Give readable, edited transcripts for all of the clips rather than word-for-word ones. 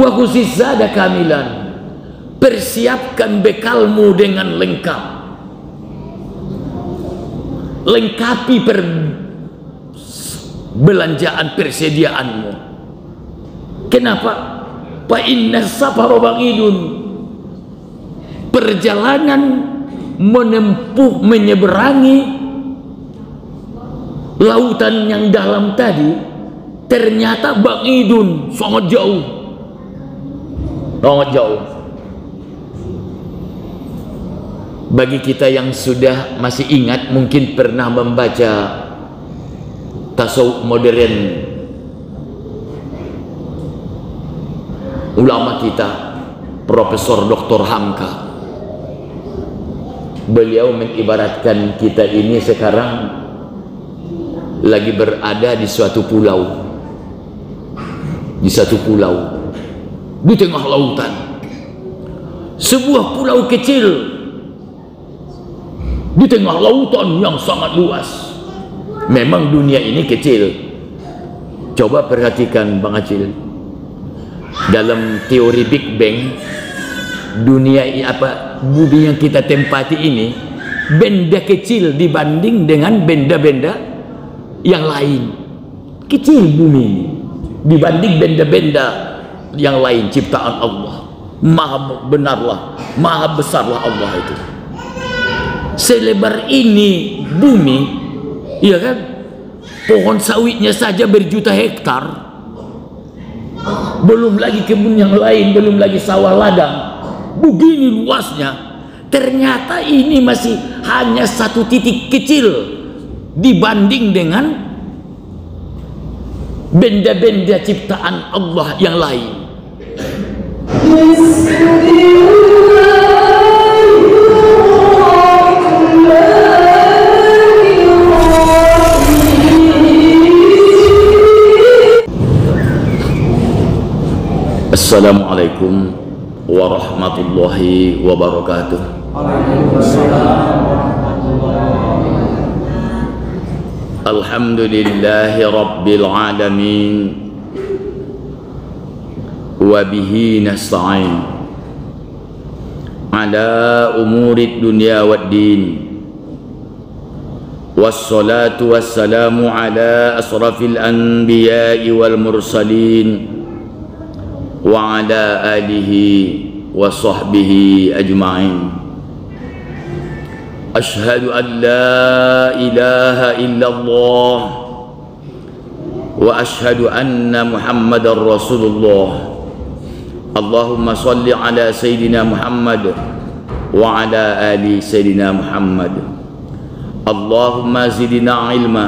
Fakhuzizada kamilan, persiapkan bekalmu dengan lengkap, lengkapi belanjaan persediaanmu. Kenapa? Fa inna safara ba'idun, perjalanan menempuh menyeberangi lautan yang dalam tadi ternyata ba'idun, sangat jauh, sangat jauh. Bagi kita yang sudah masih ingat, mungkin pernah membaca tasawuf modern ulama kita, Profesor Dr. Hamka. Beliau mengibaratkan kita ini sekarang lagi berada di suatu pulau, di satu pulau di tengah lautan, sebuah pulau kecil di tengah lautan yang sangat luas. Memang dunia ini kecil. Coba perhatikan Bang Acil, dalam teori Big Bang, dunia bumi yang kita tempati ini benda kecil dibanding dengan benda-benda yang lain. Kecil bumi ini dibanding benda-benda yang lain ciptaan Allah. Maha benarlah, maha besarlah Allah itu. Selebar ini bumi, iya kan? Pohon sawitnya saja berjuta hektar. Belum lagi kebun yang lain, belum lagi sawah ladang. Begini luasnya. Ternyata ini masih hanya satu titik kecil dibanding dengan benda-benda ciptaan Allah yang lain. Assalamualaikum warahmatullahi wabarakatuh. Alhamdulillahi rabbil alamin, wa bihi nasta'in ala umuri dunya waddin, wassalatu wassalamu ala asrafil anbiya'i wal mursalin wa ala alihi wa sahbihi ajma'in. Ashhadu an la ilaha illallah wa ashhadu anna Muhammadar Rasulullah. Allahumma salli ala Sayyidina Muhammad wa ala ali Sayyidina Muhammad. Allahumma zidna ilma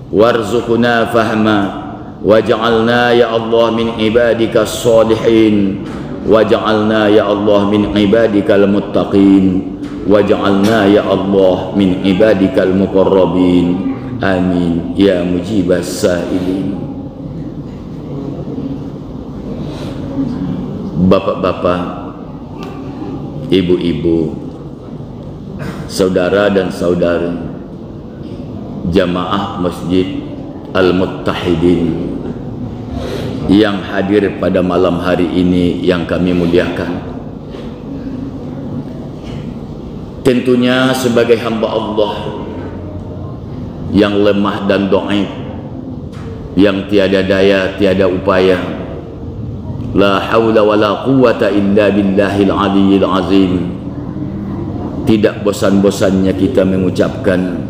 warzuqna fahma waj'alna ya Allah min ibadika as-salihin, waj'alna ya Allah min ibadika al-muttaqin, waj'alna ya Allah min ibadika al-muqarrabin. Amin ya mujibas sa'ilin. Bapak-bapak, ibu-ibu, saudara dan saudari jamaah Masjid Al-Muttahidin yang hadir pada malam hari ini yang kami muliakan. Tentunya sebagai hamba Allah yang lemah dan dhaif, yang tiada daya, tiada upaya, la haula wala quwata illa billahil aliyyil azim, tidak bosan-bosannya kita mengucapkan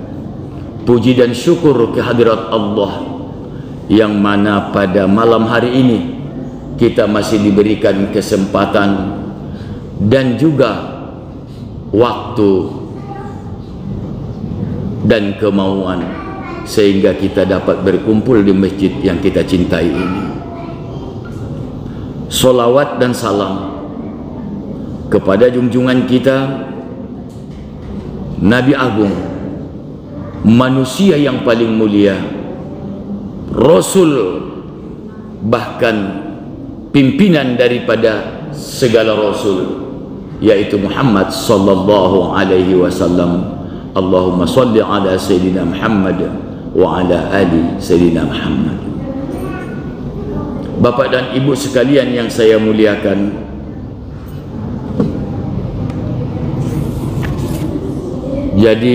puji dan syukur kehadirat Allah yang mana pada malam hari ini kita masih diberikan kesempatan dan juga waktu dan kemauan sehingga kita dapat berkumpul di masjid yang kita cintai ini. Salawat dan salam kepada junjungan kita Nabi Agung, manusia yang paling mulia, Rasul, bahkan pimpinan daripada segala Rasul, yaitu Muhammad sallallahu alaihi wasallam. Allahumma salli ala Sayyidina Muhammad wa ala ali Sayyidina Muhammad. Bapak dan Ibu sekalian yang saya muliakan, jadi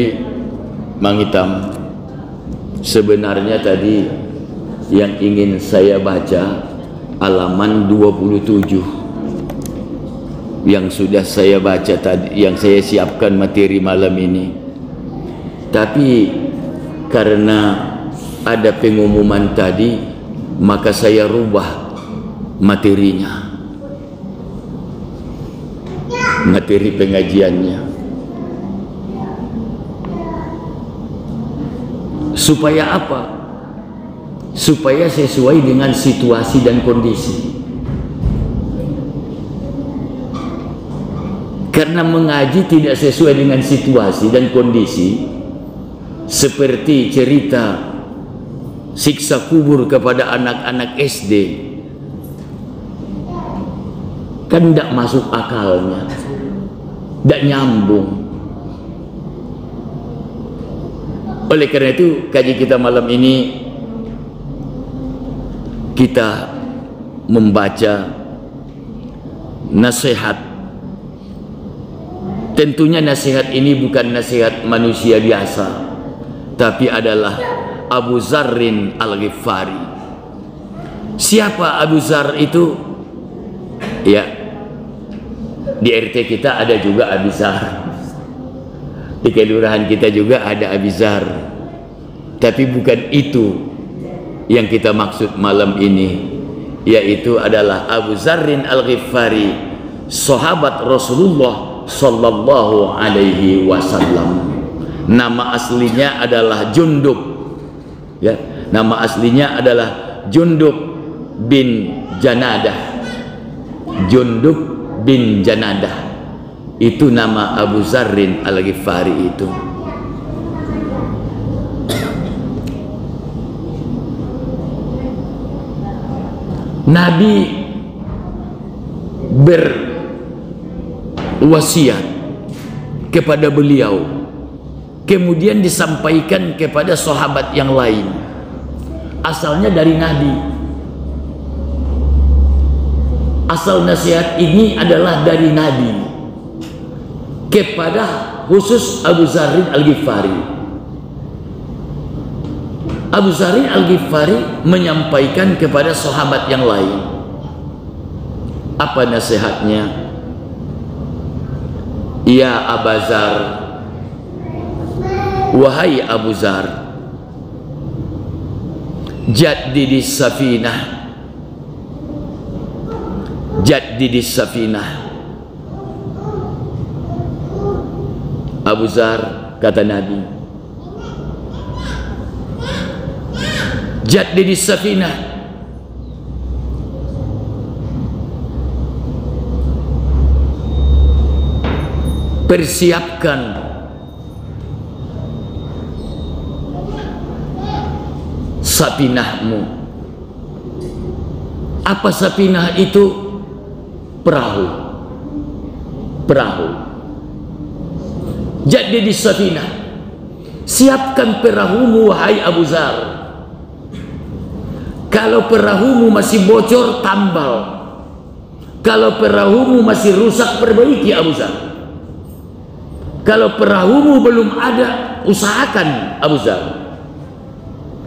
Mang Hitam, sebenarnya tadi yang ingin saya baca halaman 27 yang sudah saya baca tadi, yang saya siapkan materi malam ini. Tapi karena ada pengumuman tadi, maka saya rubah materinya, materi pengajiannya, supaya apa? Supaya sesuai dengan situasi dan kondisi. Karena mengaji tidak sesuai dengan situasi dan kondisi, seperti cerita siksa kubur kepada anak-anak SD, kan tidak masuk akalnya, tidak nyambung. Oleh karena itu, kaji kita malam ini kita membaca nasihat. Tentunya nasihat ini bukan nasihat manusia biasa, tapi adalah Abu Zarrin Al-Ghifari. Siapa Abu Zar itu? Ya, di RT kita ada juga Abu Zar, di kelurahan kita juga ada Abu Zar, tapi bukan itu yang kita maksud malam ini, yaitu adalah Abu Zarrin Al-Ghifari, sahabat Rasulullah sallallahu alaihi wasallam. Nama aslinya adalah Jundub, ya, nama aslinya adalah Jundub bin Janadah. Jundub bin Janadah, itu nama Abu Zarrin Al-Ghifari itu. Nabi berwasiat kepada beliau, kemudian disampaikan kepada sahabat yang lain. Asalnya dari Nabi. Asal nasihat ini adalah dari Nabi kepada khusus Abu Zarrin Al-Ghifari. Abu Zarrin Al-Ghifari menyampaikan kepada sahabat yang lain. Apa nasihatnya? Ya Abu Zar, wahai Abu Zar, jaddidis safinah, jaddidis safinah. Abu Zar, kata Nabi, jaddidis safinah, persiapkan sapinahmu. Apa sapinah itu? Perahu. Perahu. Jadi di sapinah, siapkan perahumu wahai Abu Zar. Kalau perahumu masih bocor, tambal. Kalau perahumu masih rusak, perbaiki Abu Zar. Kalau perahumu belum ada, usahakan Abu Zar,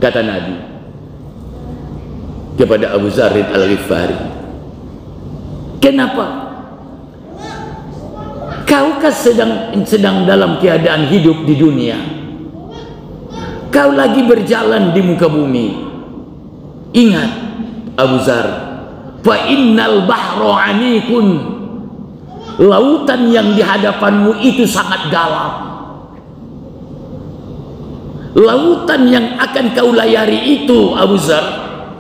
kata Nabi kepada Abu Zarrin Al-Ghifari. Kenapa? Kau kan sedang dalam keadaan hidup di dunia. Kau lagi berjalan di muka bumi. Ingat Abu Zar, fa innal bahra amikun, lautan yang di hadapanmu itu sangat dalam. Lautan yang akan kau layari itu, Abu Zar,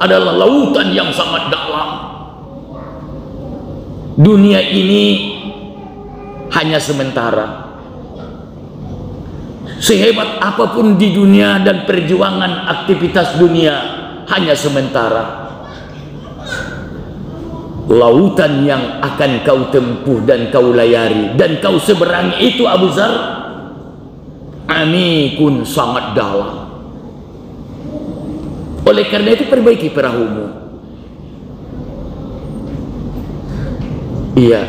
adalah lautan yang sangat dalam. Dunia ini hanya sementara. Sehebat apapun di dunia dan perjuangan aktivitas dunia, hanya sementara. Lautan yang akan kau tempuh dan kau layari dan kau seberangi itu, Abu Zar, amikun, sangat dalam. Oleh karena itu perbaiki perahumu. Iya.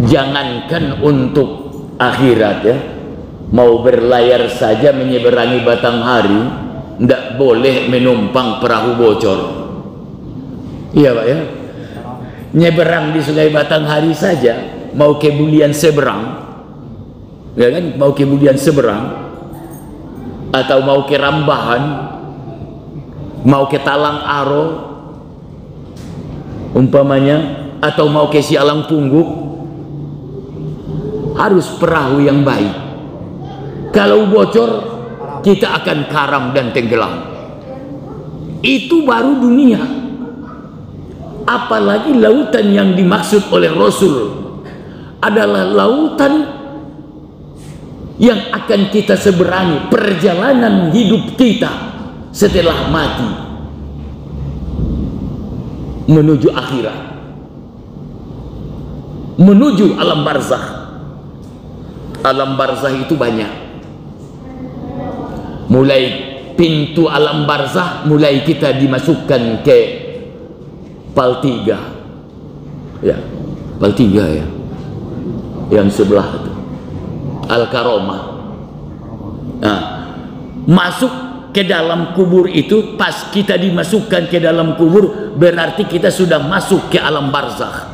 Jangankan untuk akhirat ya, mau berlayar saja menyeberangi batang hari, tidak boleh menumpang perahu bocor. Iya Pak ya, nyeberang di Sungai Batanghari saja, mau ke Bulian seberang, ya kan, mau ke Bulian seberang, atau mau ke Rambahan, mau ke Talang Aro, umpamanya, atau mau ke Sialang Pungguk, harus perahu yang baik. Kalau bocor, kita akan karam dan tenggelam. Itu baru dunia. Apalagi lautan yang dimaksud oleh Rasul adalah lautan yang akan kita seberangi, perjalanan hidup kita setelah mati menuju akhirat, menuju alam barzakh. Alam barzakh itu banyak. Mulai pintu alam barzakh, mulai kita dimasukkan ke Pal 3 ya, Pal 3 ya, yang sebelah itu Al-Karomah. Nah, masuk ke dalam kubur itu, pas kita dimasukkan ke dalam kubur, berarti kita sudah masuk ke alam barzakh.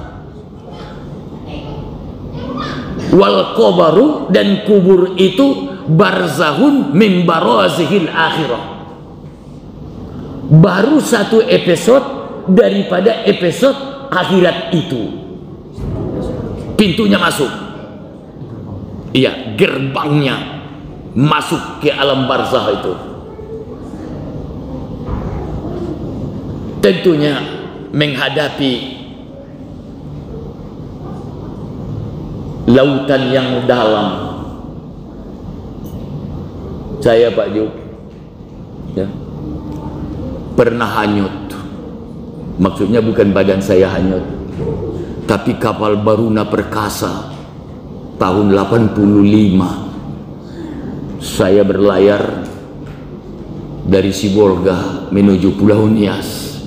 Wal qabaru, dan kubur itu barzahun min barazihil akhirah, baru satu episode daripada episode akhirat itu. Pintunya masuk, iya, gerbangnya masuk ke alam barzakh itu. Tentunya menghadapi lautan yang dalam. Saya Pak Juk ya, pernah hanyut. Maksudnya bukan badan saya hanyut, tapi kapal Baruna Perkasa tahun 85. Saya berlayar dari Sibolga menuju Pulau Nias.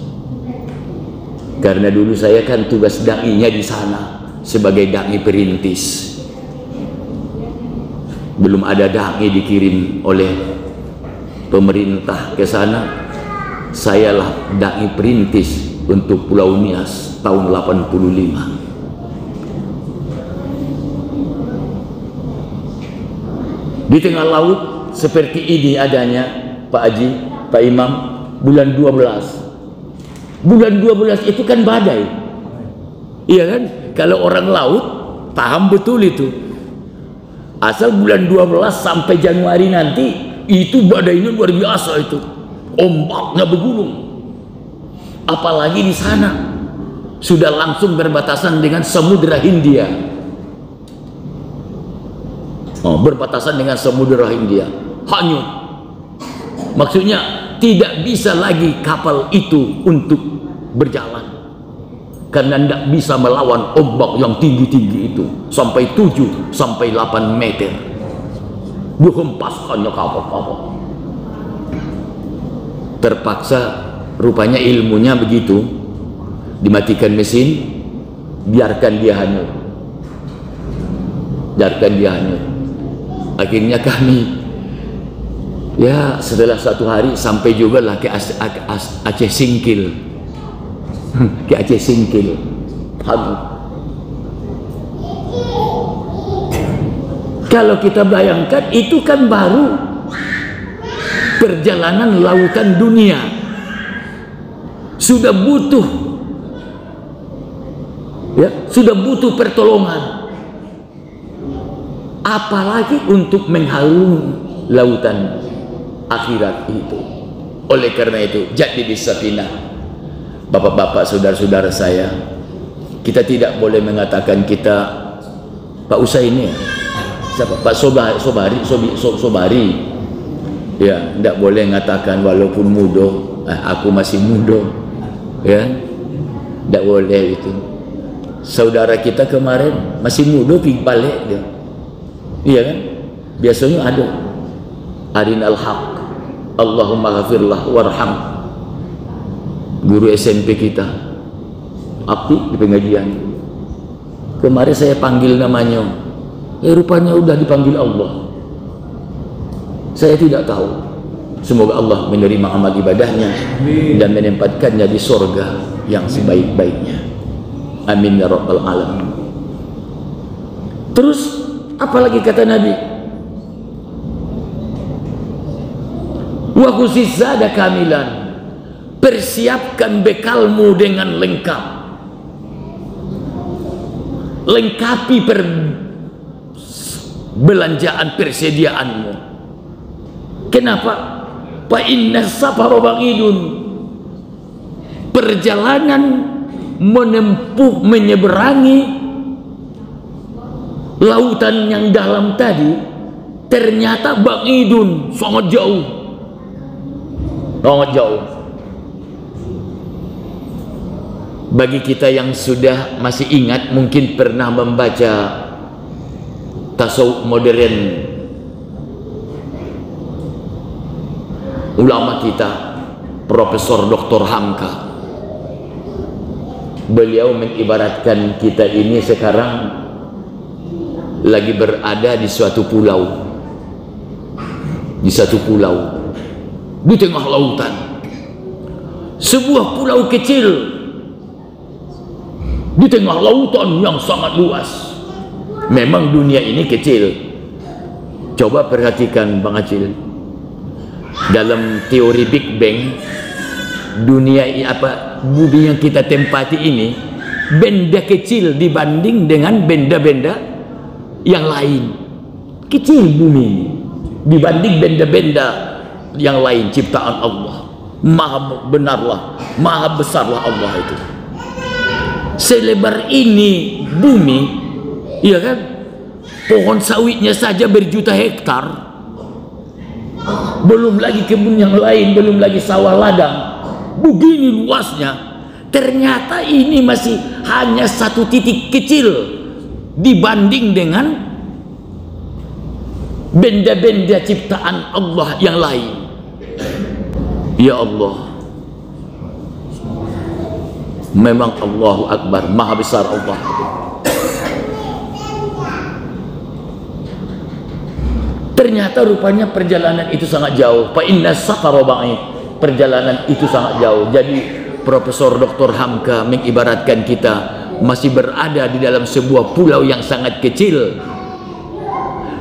Karena dulu saya kan tugas dai-nya di sana sebagai dai perintis. Belum ada dai dikirim oleh pemerintah ke sana. Sayalah dai perintis untuk Pulau Nias tahun 85. Di tengah laut seperti ini adanya Pak Haji, Pak Imam, bulan 12. Bulan 12 itu kan badai. Iya kan? Kalau orang laut paham betul itu. Asal bulan 12 sampai Januari nanti, itu badainya luar biasa itu. Ombaknya bergulung. Apalagi di sana sudah langsung berbatasan dengan Samudra Hindia. Oh, berbatasan dengan Samudra Hindia. Hanyut. Maksudnya tidak bisa lagi kapal itu untuk berjalan, karena tidak bisa melawan ombak yang tinggi-tinggi itu sampai 7 sampai 8 meter. Dihempaskannya kapal-kapal. Terpaksa, rupanya ilmunya begitu, dimatikan mesin, biarkan dia hanyut, biarkan dia hanyut. Akhirnya kami ya setelah 1 hari sampai juga lah ke Aceh Singkil. Ke Aceh Singkil. Kalau kita bayangkan, itu kan baru perjalanan lautan dunia, sudah butuh ya, sudah butuh pertolongan, apalagi untuk menghalau lautan akhirat itu. Oleh karena itu, jadi di Safinah, bapak-bapak, saudara-saudara saya, kita tidak boleh mengatakan kita Pak Usaini ya, siapa? Pak Sobari ya, tidak boleh mengatakan walaupun muda, aku masih muda ya, tidak boleh itu. Saudara kita kemarin masih muda pergi balik dia, iya kan, biasanya ada arinal haq, Allahumma ghafirlah warham, guru SMP kita aktif di pengajian. Kemarin saya panggil namanya, rupanya udah dipanggil Allah. Saya tidak tahu. Semoga Allah menerima amal ibadahnya dan menempatkannya di surga yang sebaik-baiknya. Amin ya rabbal alamin. Terus apalagi kata Nabi? Wa khusis zada kamilan, persiapkan bekalmu dengan lengkap. Lengkapi belanjaan persediaanmu. Kenapa? Fa inna safara ba'idun, perjalanan menempuh menyeberangi lautan yang dalam tadi ternyata ba'idun, sangat jauh. Sangat jauh. Bagi kita yang sudah masih ingat, mungkin pernah membaca tasawuf modern ulama kita, Profesor Dr. Hamka. Beliau mengibaratkan kita ini sekarang lagi berada di suatu pulau, di satu pulau di tengah lautan, sebuah pulau kecil di tengah lautan yang sangat luas. Memang dunia ini kecil. Coba perhatikan Bang Acil, dalam teori Big Bang, dunia bumi yang kita tempati ini benda kecil dibanding dengan benda-benda yang lain. Kecil bumi ini dibanding benda-benda yang lain ciptaan Allah. Maha benarlah, maha besarlah Allah itu. Selebar ini bumi, ya kan, pohon sawitnya saja berjuta hektar, belum lagi kebun yang lain, belum lagi sawah ladang. Begini luasnya. Ternyata ini masih hanya satu titik kecil dibanding dengan benda-benda ciptaan Allah yang lain. Ya Allah, memang Allahu Akbar, maha besar Allah. Ternyata rupanya perjalanan itu sangat jauh. Fa inna safara ba'id, perjalanan itu sangat jauh. Jadi Profesor Dr. Hamka mengibaratkan kita masih berada di dalam sebuah pulau yang sangat kecil,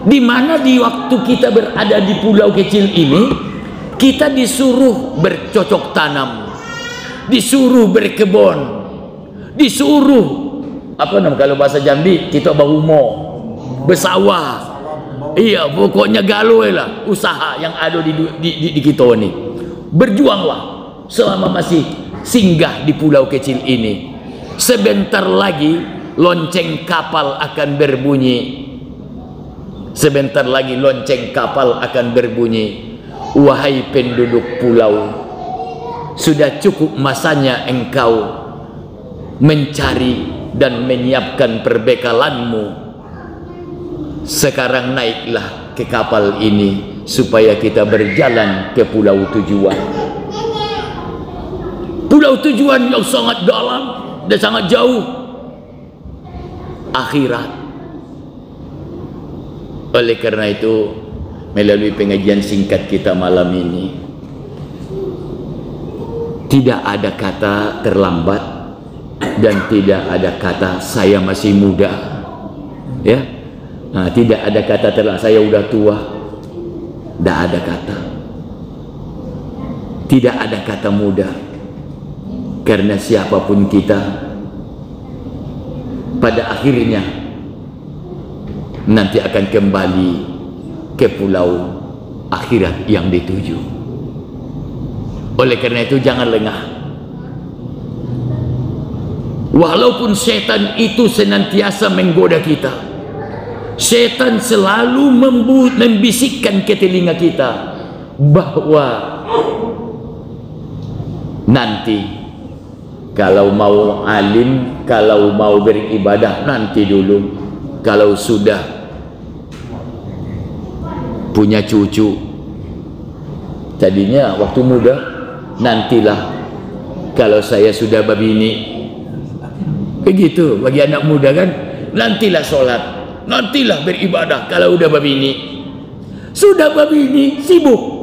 di mana di waktu kita berada di pulau kecil ini, kita disuruh bercocok tanam, disuruh berkebun, disuruh apa namanya kalau bahasa Jambi kita bahumo, bersawah. Iya, pokoknya galau lah usaha yang ada di kita ini. Berjuanglah selama masih singgah di pulau kecil ini. Sebentar lagi lonceng kapal akan berbunyi. Sebentar lagi lonceng kapal akan berbunyi. Wahai penduduk pulau, sudah cukup masanya engkau mencari dan menyiapkan perbekalanmu. Sekarang naiklah ke kapal ini supaya kita berjalan ke pulau tujuan. Pulau tujuan yang sangat dalam dan sangat jauh, akhirat. Oleh karena itu, melalui pengajian singkat kita malam ini, tidak ada kata terlambat dan tidak ada kata saya masih muda, ya. Nah, tidak ada kata terlambat, saya udah tua. Tidak ada kata. Tidak ada kata muda. Karena siapapun kita, pada akhirnya nanti akan kembali ke pulau akhirat yang dituju. Oleh karena itu jangan lengah. Walaupun setan itu senantiasa menggoda kita, setan selalu membisikkan ke telinga kita bahwa nanti kalau mau alim, kalau mau beribadah nanti dulu, kalau sudah punya cucu, tadinya waktu muda, nantilah kalau saya sudah berbini. Begitu bagi anak muda kan, nantilah sholat, nantilah beribadah kalau udah berbini. Sudah berbini sibuk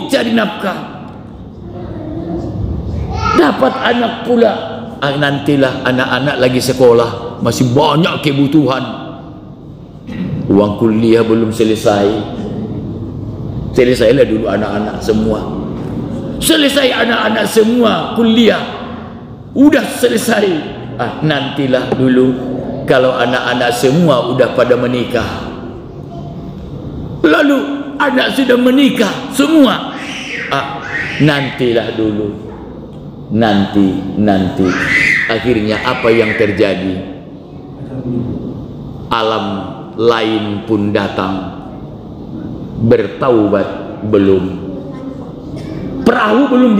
cari nafkah, dapat anak pula, nantilah anak-anak lagi sekolah, masih banyak kebutuhan, uang kuliah belum selesailah dulu anak-anak semua. Selesai anak-anak semua kuliah, udah selesai, nantilah dulu kalau anak-anak semua udah pada menikah. Lalu anak sudah menikah semua, nantilah dulu, nanti akhirnya apa yang terjadi? Alam lain pun datang, bertaubat belum, perahu belum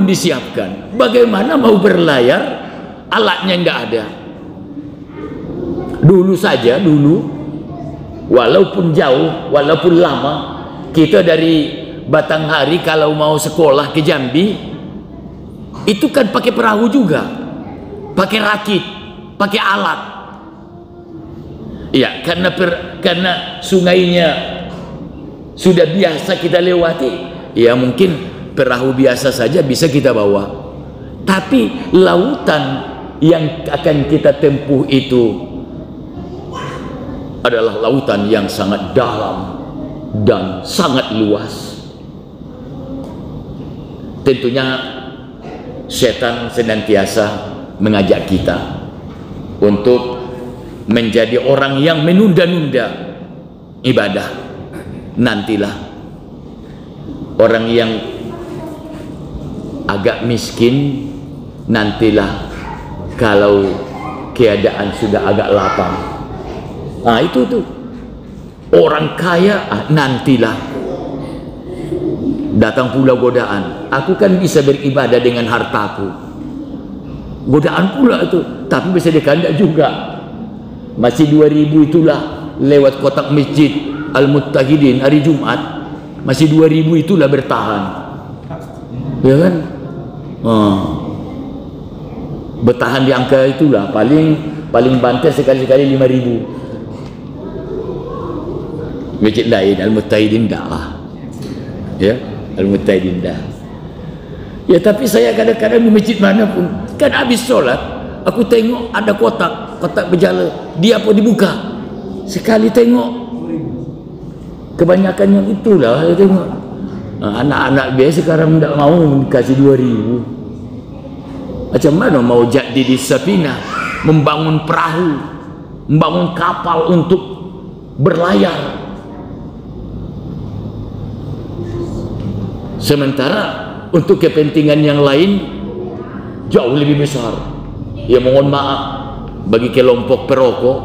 disiapkan, bagaimana mau berlayar, alatnya nggak ada. Dulu walaupun jauh, walaupun lama, kita dari Batanghari kalau mau sekolah ke Jambi itu kan pakai perahu juga, pakai rakit, pakai alat. Ya, karena sungainya sudah biasa kita lewati, ya mungkin perahu biasa saja bisa kita bawa. Tapi lautan yang akan kita tempuh itu adalah lautan yang sangat dalam dan sangat luas. Tentunya setan senantiasa mengajak kita untuk menjadi orang yang menunda-nunda ibadah. Nantilah orang yang agak miskin, nantilah kalau keadaan sudah agak lapang. Itu tuh orang kaya, nantilah datang pula godaan. Aku kan bisa beribadah dengan hartaku, godaan pula itu, tapi bisa dikandak juga. Masih 2000 itulah lewat kotak masjid Al-Muttahidin hari Jumat, masih 2000 itulah bertahan, ya kan? Bertahan di angka itulah, paling banter sekali-sekali 5000. Masjid lain Al-Muttahidin dah lah, ya, Al-Muttahidin dah. Ya, tapi saya kadang-kadang di masjid mana pun kan habis sholat, aku tengok ada kotak berjala, dia apa dibuka, sekali tengok kebanyakan yang itulah. Saya tengok anak-anak biasa sekarang tidak mau kasih 2000. Macam mana mau jadi di Safinah, membangun perahu, membangun kapal untuk berlayar, sementara untuk kepentingan yang lain jauh lebih besar. Ya mohon maaf bagi kelompok perokok,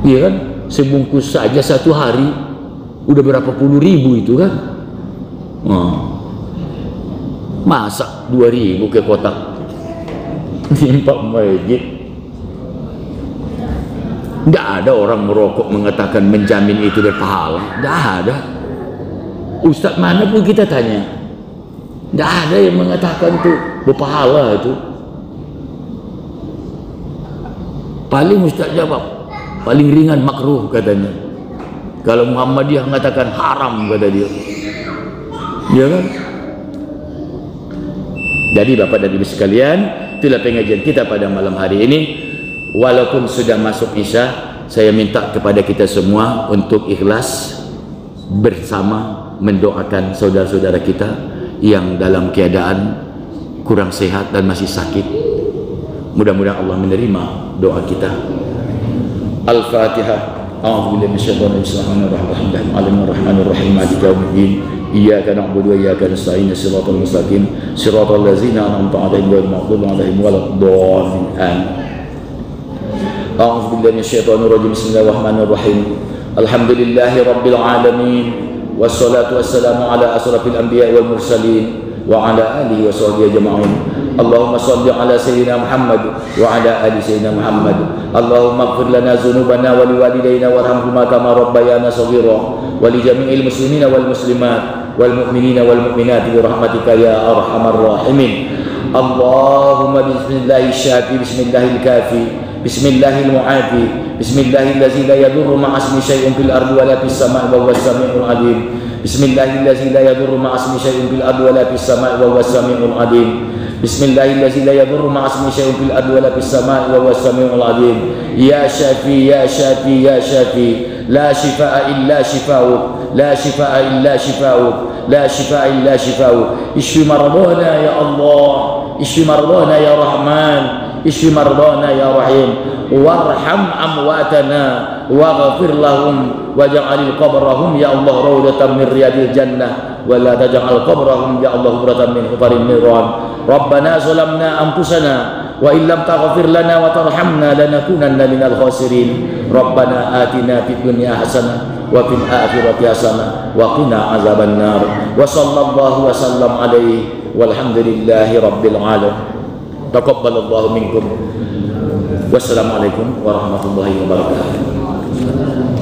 iya kan, sebungkus saja satu hari udah berapa puluh ribu itu kan. Masa 2000 ke kotak timpak masjid. Tidak ada orang merokok mengatakan menjamin itu berpahala, tidak ada. Ustaz mana pun kita tanya, tidak ada yang mengatakan itu berpahala itu. Paling Ustaz jawab paling ringan makruh katanya. Kalau Muhammadiyah mengatakan haram kata dia, ya kan? Jadi Bapak dan Ibu sekalian, itulah pengajian kita pada malam hari ini. Walaupun sudah masuk Isya, saya minta kepada kita semua untuk ikhlas bersama mendoakan saudara-saudara kita yang dalam keadaan kurang sehat dan masih sakit. Mudah-mudahan Allah menerima doa kita. Al-Fatihah. A'udzubillahi minasyaitonir rajim. Bismillahirrahmanirrahim. Maliki yaumiddin. Iyyaka na'budu wa iyyaka nasta'in. Shiratal mustaqim. Shiratal ladzina an'amta 'alaihim ghairil maghdubi 'alaihim waladdallin. A'udzubillahi minasyaitonir rajim. Bismillahirrahmanirrahim. Alhamdulillahi rabbil alamin. Wassalatu wassalamu ala asrafil anbiya'i wal mursalin wa ala alihi wa sahbihi ajma'in. Allahumma salli ala sayyidina Muhammad wa ala ali sayyidina Muhammad. Allahumma ighfir lana dzunubana wa liwalidayna warhamhuma kama rabbayana shaghira wa li jami'il muslimina wal muslimat wal mu'minina wal mu'minat bi rahmatika ya arhamar rahimin. Allahumma bismillahil syafi bismillahil kafi bismillahil mu'afi bismillahil la yadurru ma'asmi syai'un fil ardi wa la fis sama'i wa huwas sami'ul 'alim. Bismillahirrahmanirrahim. La yadurru ma'asmi syai'un fil ardi wa la fis sama'i wa huwas sami'ul 'alim. Bismillahirrahmanirrahim. La yadurru ma'asmi syai'un fil ardi wa la fis sama'i wa huwas sami'ul 'alim. Ya Syafi ya Syafi ya Syafi, la shifaa'a illa shifaa'uk, la shifaa'a illa shifaa'uk, la shifaa'a illa shifaa'uk. Ishfi mardana ya Allah, ishfi mardana ya Rahman, ishfi mardana ya Rahim, warham amwatana waghfir lahum waj'alil qabrahum ya Allah rawdatan min riyadil jannah wa la taj'al qabrahum ya Allah hubratan min hufarin niran. Rabbana zalamna anfusana wa illam taghfir lana wa tarhamna lanakunanna minal khasirin. Rabbana atina fid dunya hasanah wa fil akhirati hasanah wa qina azabannar. Wa sallallahu wa sallam alaihi walhamdulillahi rabbil alamin. Taqabbalallahu minkum. Wassalamualaikum warahmatullahi wabarakatuh.